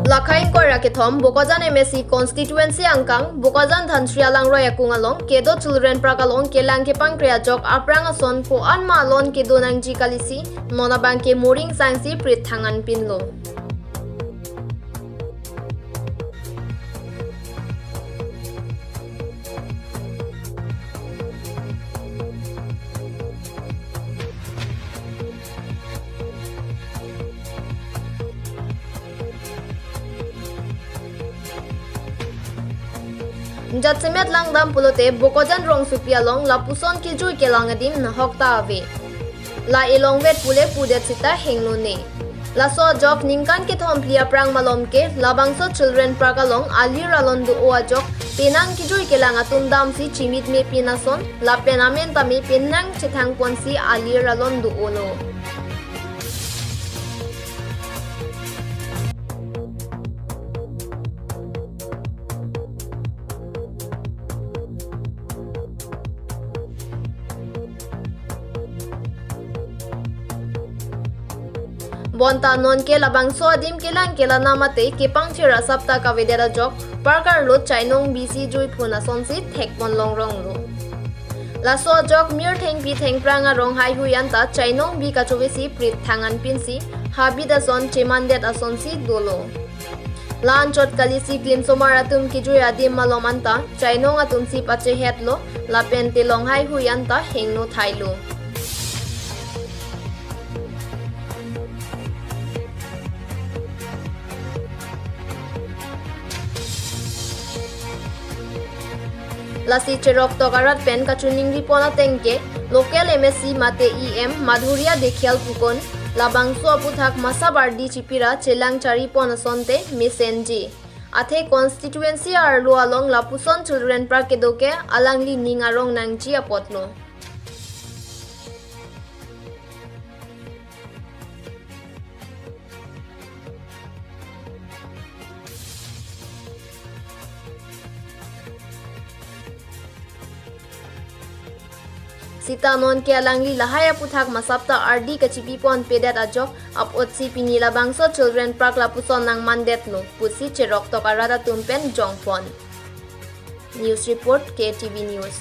Lakhain ko rakithom Bokajan MSC constituency angkang Bokajan Dhansria Langroy akungalong Kedo Children Park along Kelang kepangkreve ajok aprang ason po anma alon kedo nang jikalisi monabang ke muring sangsi prit thangan pinlo. Jatsemet lang dam pulote Bokajan rong supialong lapuson kijui kelang adim na hokta ave. La ilong vet pule pudet sita henglo ne. La so jok ningkan ke thom plia prang malom ke labangso children park along alir alon du o ajok penang kijui kelang atum dam si chimit me pinason la penamen tami penang chithang ponsi alir alon du olo. Bonta non ke labang so adim kelang kela namate kepangkreve sapta ka vedera jok parkar lo chainong bc jui phuna sonsi thek mon long rong lo la so jok mir theng pi theng pranga rong hai huyanta chainong bi ka chobesi prit thangan pinsi habida son chemandet asonsi dolo lan chot kalisi klim somar atum ki jui adim malomanta chainong atum si pache hetlo la pente long hai huyanta hengno thailo Lasi cherok tokarat pen kachuning ripona tengke local MSC mate EM madhuria dekhial pukon labang so puthak masabardi chipira chelang chari pona sonte mesenji athe constituency arlo along lapuson children park kedoke alangli ningarong nangchi apotno Sita non ke alangli lahaya puthak masapta RD kachipi pon pedat ajok ap otsi pini labangso children park lapuson nang mandet no pusi cherok tokarada tumpen jongpon. News report KTV News.